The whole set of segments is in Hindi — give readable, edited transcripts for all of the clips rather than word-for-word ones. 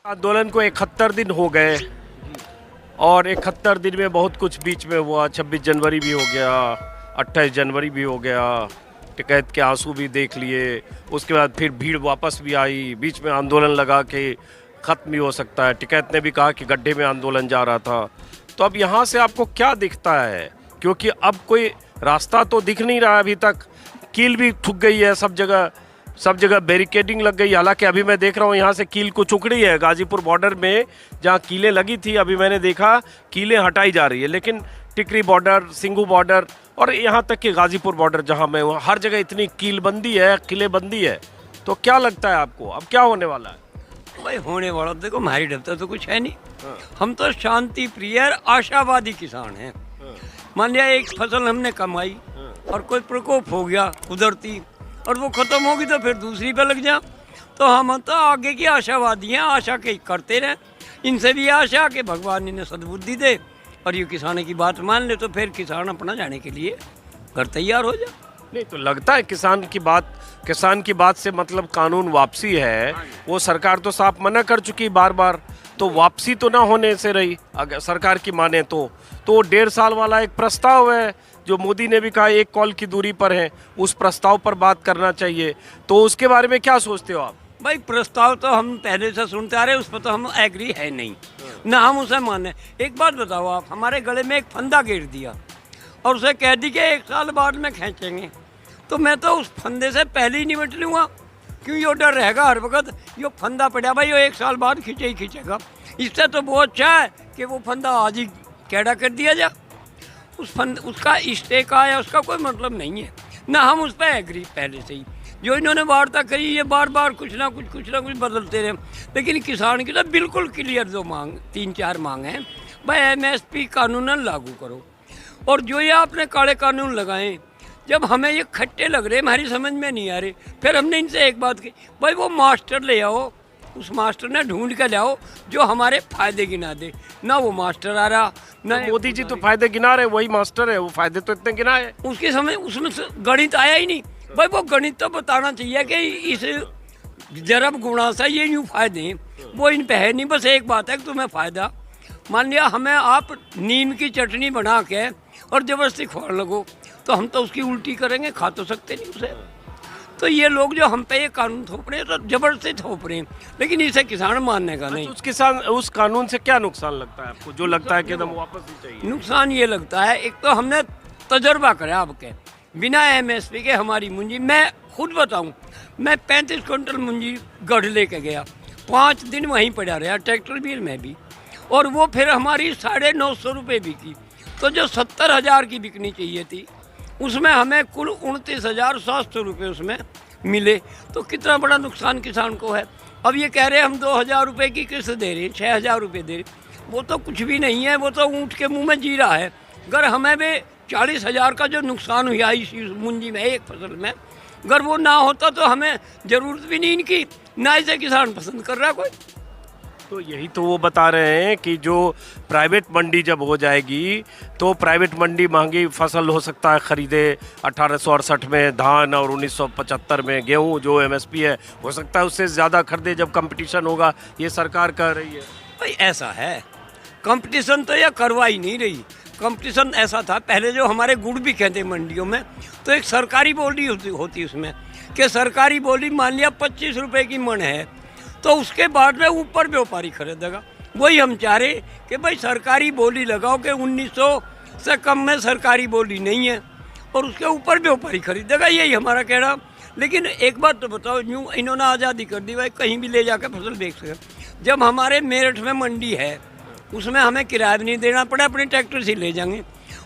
आंदोलन को 71 दिन हो गए और 71 दिन में बहुत कुछ बीच में हुआ। 26 जनवरी भी हो गया, 28 जनवरी भी हो गया, टिकैत के आंसू भी देख लिए। उसके बाद फिर भीड़ वापस भी आई, बीच में आंदोलन लगा के ख़त्म भी हो सकता है। टिकैत ने भी कहा कि गड्ढे में आंदोलन जा रहा था। तो अब यहाँ से आपको क्या दिखता है, क्योंकि अब कोई रास्ता तो दिख नहीं रहा अभी तक। कील भी थूक गई है सब जगह बैरिकेडिंग लग गई। हालांकि अभी मैं देख रहा हूँ यहाँ से कील कुछ उखड़ी है। गाजीपुर बॉर्डर में जहाँ कीलें लगी थी अभी मैंने देखा कीलें हटाई जा रही है, लेकिन टिकरी बॉर्डर, सिंघू बॉर्डर और यहाँ तक कि गाजीपुर बॉर्डर जहाँ मैं हूँ, हर जगह इतनी कीलबंदी है, किलेबंदी है। तो क्या लगता है आपको अब क्या होने वाला है? भाई होने वाला देखो, हमारी डरता तो कुछ है नहीं। हम तो शांति प्रिय और आशावादी किसान हैं। मान लिया एक फसल हमने कमाई और कोई प्रकोप हो गया कुदरती और वो खत्म होगी तो फिर दूसरी पे लग जा। तो हम तो आगे की आशावादी हैं, आशा के करते रहें। इनसे भी आशा कि भगवान इन्हें सद्बुद्धि दे और ये किसानों की बात मान ले, तो फिर किसान अपना जाने के लिए घर तैयार हो जाए। नहीं तो लगता है किसान की बात से मतलब कानून वापसी है। वो सरकार तो साफ मना कर चुकी बार बार, तो वापसी तो ना होने से रही अगर सरकार की माने तो 1.5 साल वाला एक प्रस्ताव है जो मोदी ने भी कहा 1 कॉल की दूरी पर है, उस प्रस्ताव पर बात करना चाहिए। तो उसके बारे में क्या सोचते हो आप? भाई प्रस्ताव तो हम पहले से सुनते आ रहे हैं, उस पर तो हम एग्री है नहीं ना, हम उसे माने। एक बात बताओ आप, हमारे गले में एक फंदा घेर दिया और उसे कह दी कि 1 साल बाद में खींचेंगे, तो मैं तो उस फंदे से पहले ही निपट लूँगा। क्यों ये डर रहेगा हर वक्त ये फंदा पड़ा भाई, वो 1 साल बाद खींचे ही खींचेगा। इससे तो बहुत अच्छा है कि वो फंदा आज ही कैड़ा कर दिया जाए। उसका स्टे का या उसका कोई मतलब नहीं है ना, हम उस पर एग्री पहले से ही। जो इन्होंने वार्ता करी ये बार बार कुछ ना कुछ बदलते रहे, लेकिन किसान की तो बिल्कुल क्लियर जो 3-4 मांग हैं। भाई MSP कानूनन लागू करो, और जो ये आपने काले कानून लगाए जब हमें ये खट्टे लग रहे, हमारी समझ में नहीं आ रहे, फिर हमने इनसे एक बात की, भाई वो मास्टर ले आओ, उस मास्टर ने ढूंढ के लाओ जो हमारे फायदे गिना दे। ना वो मास्टर आ रहा, ना मोदी जी तो फायदे गिना रहे, वही मास्टर है, वो फायदे तो इतने गिनाए। उसके समय उसमें गणित आया ही नहीं। भाई वो गणित तो बताना चाहिए कि इस जरब गुणा से ये यूँ फायदे हैं, वो इन पे है नहीं। बस एक बात है कि तुम्हें फ़ायदा, मान लिया हमें आप नीम की चटनी बना के और ज़बरदस्ती खोल लगो, तो हम तो उसकी उल्टी करेंगे, खा तो सकते नहीं उसे। तो ये लोग जो हम पे ये कानून थोप रहे हैं तो जबरदस्ती थोप रहे हैं, लेकिन इसे किसान मानने का नहीं। उस कानून से क्या नुकसान लगता है आपको, जो लगता है कि एकदम वापस ही चाहिए? नुकसान ये लगता है, एक तो हमने तजर्बा करा आपके बिना MSP के हमारी मुंजी, मैं खुद बताऊं, मैं 35 क्विंटल मुंजी गढ़ लेके गया, 5 दिन वहीं पड़ा रहा ट्रैक्टर व्हील में भी, और वो फिर हमारी 950 रुपये बिकी। तो जो 70,000 की बिकनी चाहिए थी उसमें हमें कुल 29,700 रुपये उसमें मिले। तो कितना बड़ा नुकसान किसान को है। अब ये कह रहे हैं हम 2,000 रुपये की किस्त दे रहे हैं, 6,000 रुपये दे रहे, वो तो कुछ भी नहीं है, वो तो ऊँट के मुंह में जी रहा है। अगर हमें भी 40,000 का जो नुकसान हुआ इस मुंजी में एक फसल में, अगर वो ना होता तो हमें ज़रूरत भी नहीं इनकी, ना इसे किसान पसंद कर रहा कोई। तो यही तो वो बता रहे हैं कि जो प्राइवेट मंडी जब हो जाएगी तो प्राइवेट मंडी महंगी फसल हो सकता है खरीदे। 1868 में धान और 1975 में गेहूं जो MSP है, हो सकता है उससे ज़्यादा खरीदे जब कंपटीशन होगा, ये सरकार कह रही है। भाई ऐसा है, कंपटीशन तो यह करवा ही नहीं रही। कंपटीशन ऐसा था पहले, जो हमारे गुड़ भी कहते मंडियों में, तो एक सरकारी बोली होती उसमें कि सरकारी बोली मान लिया 25 रुपये की मन है, तो उसके बाद में ऊपर व्यापारी खरीदेगा। वही हम चाह रहे कि भाई सरकारी बोली लगाओ कि 1900 से कम में सरकारी बोली नहीं है, और उसके ऊपर व्यापारी खरीदेगा, यही हमारा कहना। लेकिन एक बात तो बताओ, यूँ इन्होंने आज़ादी कर दी भाई कहीं भी ले जाकर फसल बेच सके। जब हमारे मेरठ में मंडी है उसमें हमें किराया भी नहीं देना पड़ा, अपने ट्रैक्टर से ले जाएंगे,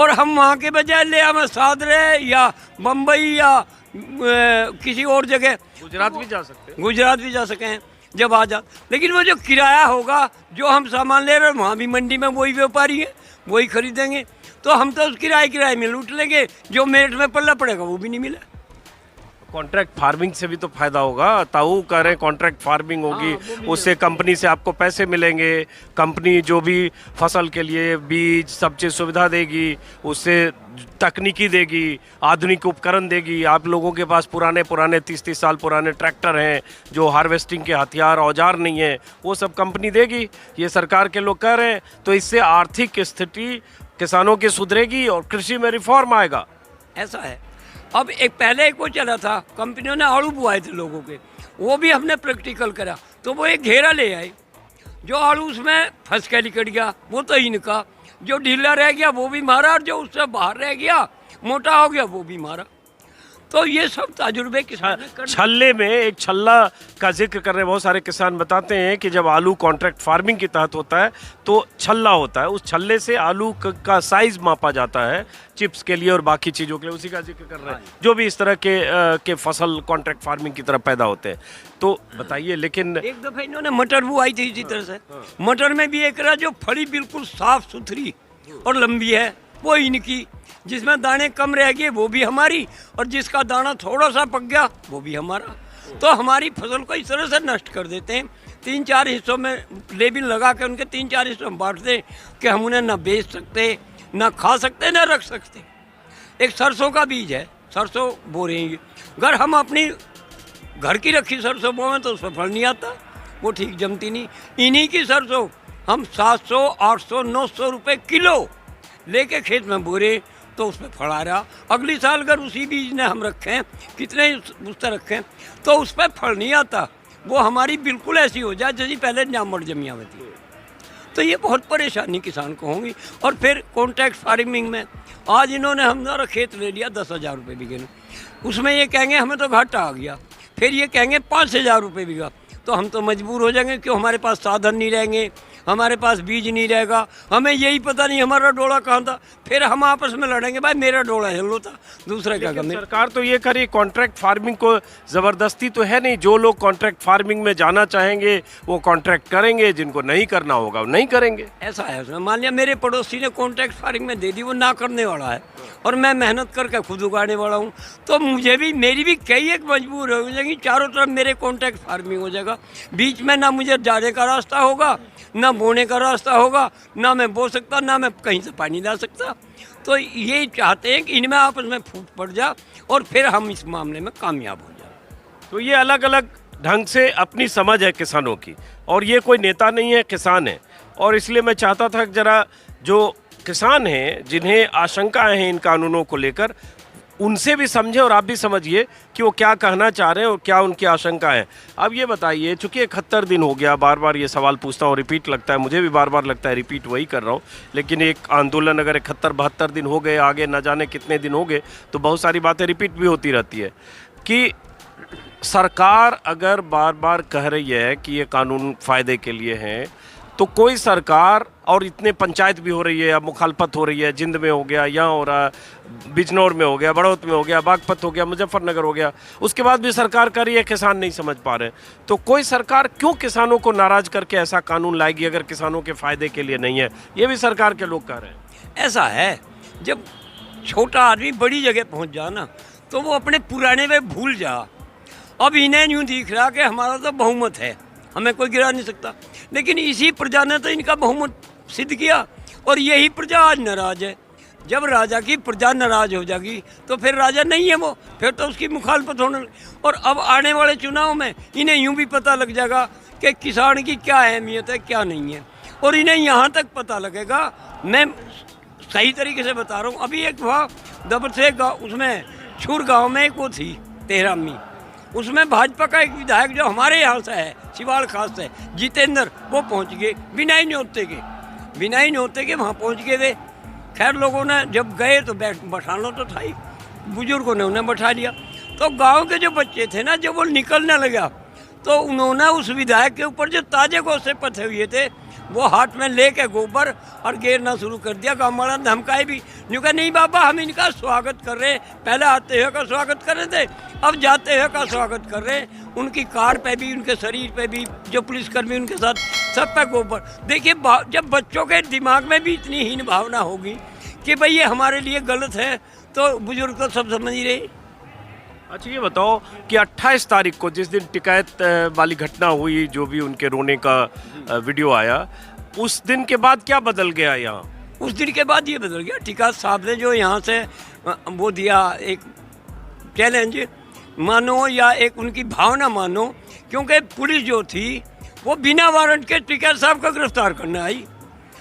और हम वहाँ के बजाय ले हमें सादरे या बम्बई या किसी और जगह, गुजरात भी जा सकते हैं, गुजरात भी जा सकें जब आ जा। लेकिन वो जो किराया होगा, जो हम सामान ले रहे हैं वहाँ भी मंडी में वही व्यापारी है, वही खरीदेंगे, तो हम तो उस किराए में लूट लेंगे, जो मेरठ में पल्ला पड़ेगा वो भी नहीं मिला। कॉन्ट्रैक्ट फार्मिंग से भी तो फायदा होगा। ताऊ कह रहे हैं कॉन्ट्रैक्ट फार्मिंग होगी, उससे कंपनी से आपको पैसे मिलेंगे, कंपनी जो भी फसल के लिए बीज सब चीज़ सुविधा देगी, उससे तकनीकी देगी, आधुनिक उपकरण देगी। आप लोगों के पास पुराने 30-30 साल पुराने ट्रैक्टर हैं जो हार्वेस्टिंग के हथियार औजार नहीं है, वो सब कंपनी देगी, ये सरकार के लोग कह रहे हैं। तो इससे आर्थिक स्थिति किसानों की सुधरेगी और कृषि में रिफॉर्म आएगा। ऐसा है। अब एक पहले एक वो चला था, कंपनियों ने आड़ू बुआए थे लोगों के, वो भी हमने प्रैक्टिकल करा, तो वो एक घेरा ले आए, जो आड़ू उसमें फंस के निकल गया वो तो इनका, जो ढीला रह गया वो भी मारा, और जो उससे बाहर रह गया मोटा हो गया वो भी मारा। तो ये सब तजुर्बे किसान ने कर। छल्ले में एक छल्ला का जिक्र कर रहे हैं बहुत सारे किसान, बताते हैं कि जब आलू कॉन्ट्रैक्ट फार्मिंग के तहत होता है तो छल्ला होता है, उस छल्ले से आलू का साइज मापा जाता है चिप्स के लिए और बाकी चीज़ों के लिए, उसी का जिक्र कर रहे हैं जो भी इस तरह के फसल कॉन्ट्रैक्ट फार्मिंग की तरफ पैदा होते हैं। तो बताइए, लेकिन एक दफ़ा इन्होंने मटर बुआई थी इसी तरह से, मटर में भी एक रहा जो फली बिल्कुल साफ सुथरी और लंबी है वो इनकी, जिसमें दाने कम रह गए वो भी हमारी, और जिसका दाना थोड़ा सा पक गया वो भी हमारा। तो हमारी फसल को इस तरह से नष्ट कर देते हैं, 3-4 हिस्सों में लेबिल लगा के उनके 3-4 हिस्सों में बांट दें कि हम उन्हें ना बेच सकते, ना खा सकते, ना रख सकते। एक सरसों का बीज है, सरसों बो रहे हैं, अगर हम अपनी घर की रखी सरसों बोएं तो उसमें फल नहीं आता, वो ठीक जमती नहीं। इन्हीं की सरसों हम 700, 800, 900 रुपये किलो लेके खेत में बो रहे तो उसमें फल आ रहा। अगली साल अगर उसी बीज ने हम रखें, कितने उस तरह रखें, तो उस पर फल नहीं आता, वो हमारी बिल्कुल ऐसी हो जाए जैसी पहले जामड़ जमिया हुई थी। तो ये बहुत परेशानी किसान को होगी। और फिर कॉन्ट्रैक्ट फार्मिंग में आज इन्होंने हमारा खेत ले लिया 10,000 रुपये बीघे में, उसमें ये कहेंगे हमें तो घाटा आ गया, फिर ये कहेंगे 5,000 रुपये बीघा, तो हम तो मजबूर हो जाएंगे क्यों, हमारे पास साधन नहीं रहेंगे, हमारे पास बीज नहीं रहेगा, हमें यही पता नहीं हमारा डोला कहाँ था, फिर हम आपस में लड़ेंगे भाई मेरा डोला हेलो था, दूसरे का गमे। सरकार तो ये करी, कॉन्ट्रैक्ट फार्मिंग को ज़बरदस्ती तो है नहीं, जो लोग कॉन्ट्रैक्ट फार्मिंग में जाना चाहेंगे वो कॉन्ट्रैक्ट करेंगे, जिनको नहीं करना होगा वो नहीं करेंगे। ऐसा है उसमें। मान लिया मेरे पड़ोसी ने कॉन्ट्रैक्ट फार्मिंग में दे दी, वो ना करने वाला है और मैं मेहनत करके खुद उगाने वाला हूँ, तो मुझे भी मेरी भी कई एक मजबूर हो जाएगी, चारों तरफ मेरे कॉन्ट्रैक्ट फार्मिंग हो जाएगा, बीच में ना मुझे जाने का रास्ता होगा, ना बोने का रास्ता होगा, ना मैं बो सकता, ना मैं कहीं से पानी ला सकता। तो ये चाहते हैं कि इनमें आपस में फूट पड़ जा और फिर हम इस मामले में कामयाब हो जाए। तो ये अलग अलग ढंग से अपनी समझ है किसानों की, और ये कोई नेता नहीं है, किसान है। और इसलिए मैं चाहता था कि जरा जो किसान हैं जिन्हें आशंकाएं हैं इन कानूनों को लेकर, उनसे भी समझें और आप भी समझिए कि वो क्या कहना चाह रहे हैं और क्या उनकी आशंका है। अब ये बताइए, चूँकि 71 दिन हो गया, बार बार ये सवाल पूछता हूँ, रिपीट लगता है, मुझे भी बार बार लगता है रिपीट वही कर रहा हूँ, लेकिन एक आंदोलन अगर 71-72 दिन हो गए, आगे न जाने कितने दिन हो गए, तो बहुत सारी बातें रिपीट भी होती रहती है कि सरकार अगर बार बार कह रही है कि ये कानून फ़ायदे के लिए हैं, तो कोई सरकार, और इतने पंचायत भी हो रही है, अब मुखालफत हो रही है, जिंद में हो गया, यहाँ हो रहा, बिजनौर में हो गया, बड़ौत में हो गया, बागपत हो गया, मुजफ्फरनगर हो गया, उसके बाद भी सरकार कर रही है, किसान नहीं समझ पा रहे। तो कोई सरकार क्यों किसानों को नाराज़ करके ऐसा कानून लाएगी अगर किसानों के फ़ायदे के लिए नहीं है? ये भी सरकार के लोग कह रहे हैं। ऐसा है, जब छोटा आदमी बड़ी जगह पहुँच जा ना, तो वो अपने पुराने में भूल जा। अब इन्हें यूँ दिख रहा कि हमारा तो बहुमत है, हमें कोई गिरा नहीं सकता, लेकिन इसी प्रजा ने तो इनका बहुमत सिद्ध किया, और यही प्रजा आज नाराज है। जब राजा की प्रजा नाराज हो जाएगी तो फिर राजा नहीं है वो, फिर तो उसकी मुखालफत होने लगी। और अब आने वाले चुनाव में इन्हें यूं भी पता लग जाएगा कि किसान की क्या अहमियत है, क्या नहीं है, और इन्हें यहाँ तक पता लगेगा। मैं सही तरीके से बता रहा हूँ, अभी एक वहाँ दबर से गाँव, उसमें छूर गाँव में एक वो थी तेहरामी, उसमें भाजपा का एक विधायक जो हमारे यहाँ से है, सिवाड़ खास से, जितेंद्र, वो पहुँच गए बिना ही न्योते के वहाँ पहुँच गए वे। खैर लोगों ने जब गए तो बैठाना तो था ही, बुजुर्गों ने उन्हें बैठा लिया। तो गांव के जो बच्चे थे ना, जब वो निकलने लगा तो उन्होंने उस विधायक के ऊपर जो ताजे गोसे पथे हुए थे वो हाथ में लेके गोबर और घेरना शुरू कर दिया। गाँव वाला धमकाए भी, यूँ कहा नहीं बाबा हम इनका स्वागत कर रहे हैं, पहले आते हुए का स्वागत कर रहे थे, अब जाते हुए का स्वागत कर रहे हैं। उनकी कार पे भी, उनके शरीर पे भी, जो पुलिसकर्मी उनके साथ, सब पे गोबर। देखिए जब बच्चों के दिमाग में भी इतनी हीन भावना होगी कि भाई ये हमारे लिए गलत है, तो बुजुर्ग तो सब समझ ही रहे। अच्छा ये बताओ कि 28 तारीख को जिस दिन टिकैत वाली घटना हुई, जो भी उनके रोने का वीडियो आया, उस दिन के बाद क्या बदल गया यहाँ? उस दिन के बाद ये बदल गया। टिकैत साहब ने जो यहाँ से वो दिया एक चैलेंज मानो या एक उनकी भावना मानो, क्योंकि पुलिस जो थी वो बिना वारंट के टिकैत साहब को गिरफ्तार करने आई।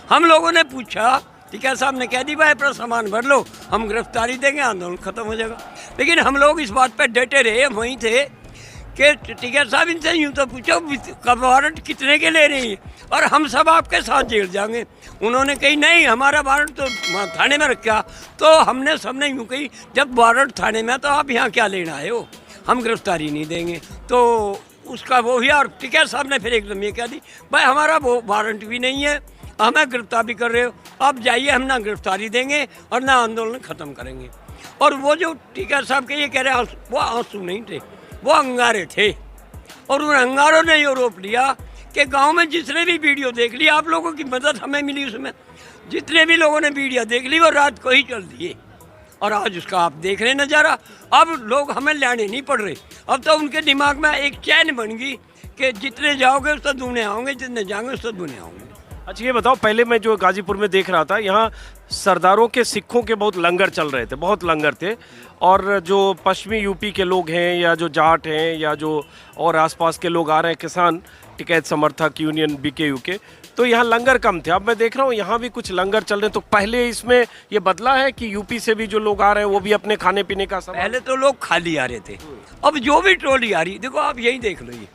हम लोगों ने पूछा, टिकैत साहब ने कह दी भाई अपना सामान भर लो, हम गिरफ्तारी देंगे, आंदोलन खत्म हो जाएगा। लेकिन हम लोग इस बात पर डटे रहे, वहीं थे कि टिकैत साहब इनसे यूँ तो पूछो कब वारंट कितने के ले रही है और हम सब आपके साथ जेल जाएंगे। उन्होंने कही नहीं हमारा वारंट तो थाने में रखा। तो हमने सबने यूँ कही जब वारंट थाने में तो आप यहाँ क्या लेना आए हो, हम गिरफ्तारी नहीं देंगे। तो उसका वो हुआ और टिकैत साहब ने फिर एकदम ये कह दी भाई हमारा वो वारंट भी नहीं है, हमें गिरफ्तार भी कर रहे हो, आप जाइए, हम ना गिरफ्तारी देंगे और ना आंदोलन ख़त्म करेंगे। और वो जो टिकैत साहब के ये कह रहे हैं वो आंसू नहीं थे, वो अंगारे थे। और उन अंगारों ने ये रोप लिया कि गांव में जितने भी वीडियो देख ली, आप लोगों की मदद हमें मिली उसमें, जितने भी लोगों ने वीडियो देख ली वो रात को ही चल दिए। और आज उसका आप देख रहे नज़ारा, अब लोग हमें लाने नहीं पड़ रहे। अब तो उनके दिमाग में एक चैन बन गई कि जितने जाओगे उस तो दूने आओगे, जितने जाओगे उस तो दूने आओगे। अच्छा ये बताओ, पहले मैं जो गाजीपुर में देख रहा था, यहाँ सरदारों के सिखों के बहुत लंगर चल रहे थे, बहुत लंगर थे। और जो पश्चिमी यूपी के लोग हैं या जो जाट हैं या जो और आसपास के लोग आ रहे हैं, किसान टिकैत समर्थक यूनियन BKU के, तो यहाँ लंगर कम थे। अब मैं देख रहा हूँ यहाँ भी कुछ लंगर चल रहे हैं। तो पहले इसमें ये बदला है कि यूपी से भी जो लोग आ रहे हैं वो भी अपने खाने पीने का सामान? पहले तो लोग खाली आ रहे थे, अब जो भी ट्रॉली आ रही, देखो आप यही देख लो, ये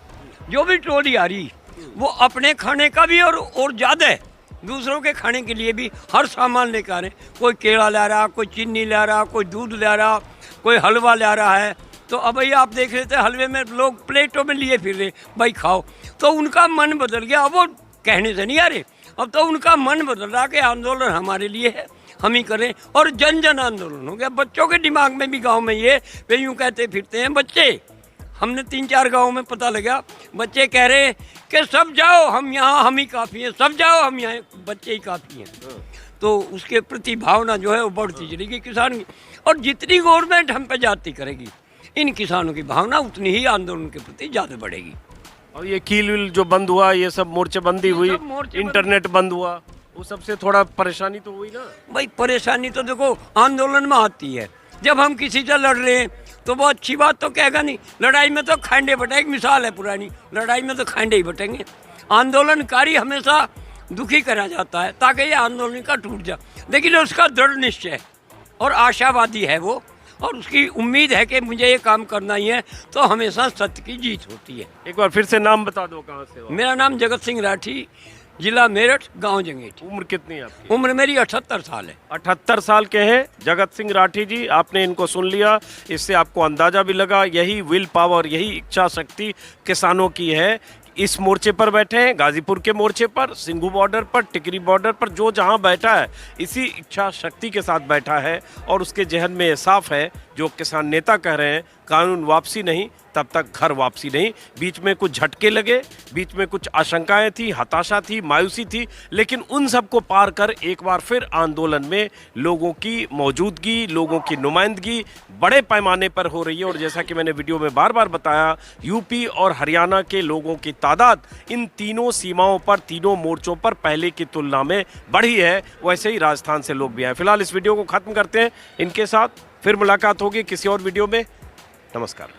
जो भी ट्रॉली आ रही वो अपने खाने का भी और ज़्यादा है, दूसरों के खाने के लिए भी हर सामान लेकर आ रहे हैं। कोई केला ला रहा, कोई चीनी ला रहा, कोई दूध ला रहा, कोई हलवा ला रहा है। तो अब भाई आप देख रहे थे हलवे में लोग प्लेटों में लिए फिर रहे, भाई खाओ। तो उनका मन बदल गया, अब वो कहने से नहीं आ रहे, अब तो उनका मन बदल रहा कि आंदोलन हमारे लिए है, हम ही करें। और जन जन आंदोलन हो गया। बच्चों के दिमाग में भी गाँव में ये वे यूँ कहते फिरते हैं बच्चे, हमने 3-4 गाँव में पता लगा, बच्चे कह रहे हैं कि सब जाओ हम यहाँ, हम ही काफ़ी हैं, सब जाओ हम यहाँ, बच्चे ही काफ़ी हैं। तो उसके प्रति भावना जो है वो बढ़ती चलेगी किसान की। और जितनी गवर्नमेंट हम पे जाती करेगी, इन किसानों की भावना उतनी ही आंदोलन के प्रति ज़्यादा बढ़ेगी। और ये कील विल जो बंद हुआ, ये सब मोर्चेबंदी हुई, इंटरनेट बंद हुआ, वो सबसे थोड़ा परेशानी तो हुई ना भाई। परेशानी तो देखो आंदोलन में आती है, जब हम किसी से लड़ रहे हैं तो वो अच्छी बात तो कहेगा नहीं। लड़ाई में तो खांडे बटे, एक मिसाल है पुरानी, लड़ाई में तो खांडे ही बटेंगे। आंदोलनकारी हमेशा दुखी करा जाता है ताकि ये आंदोलन का टूट जाए, लेकिन उसका दृढ़ निश्चय और आशावादी है वो, और उसकी उम्मीद है कि मुझे ये काम करना ही है, तो हमेशा सत्य की जीत होती है। एक बार फिर से नाम बता दो, कहाँ से हो? मेरा नाम जगत सिंह राठी, जिला मेरठ, गांव जंगेठी। उम्र कितनी है आपकी? उम्र मेरी 78 साल है। 78 साल के हैं जगत सिंह राठी जी। आपने इनको सुन लिया, इससे आपको अंदाजा भी लगा, यही विल पावर, यही इच्छा शक्ति किसानों की है। इस मोर्चे पर बैठे हैं, गाजीपुर के मोर्चे पर, सिंघू बॉर्डर पर, टिकरी बॉर्डर पर, जो जहां बैठा है इसी इच्छा शक्ति के साथ बैठा है। और उसके जहन में ये साफ है, जो किसान नेता कह रहे हैं कानून वापसी नहीं, तब तक घर वापसी नहीं। बीच में कुछ झटके लगे, बीच में कुछ आशंकाएं थी, हताशा थी, मायूसी थी, लेकिन उन सबको पार कर एक बार फिर आंदोलन में लोगों की मौजूदगी, लोगों की नुमाइंदगी बड़े पैमाने पर हो रही है। और जैसा कि मैंने वीडियो में बार बार बताया, यूपी और हरियाणा के लोगों की तादाद इन तीनों सीमाओं पर, तीनों मोर्चों पर पहले की तुलना में बढ़ी है। वैसे ही राजस्थान से लोग भी आए। फिलहाल इस वीडियो को ख़त्म करते हैं, इनके साथ फिर मुलाकात होगी किसी और वीडियो में। नमस्कार।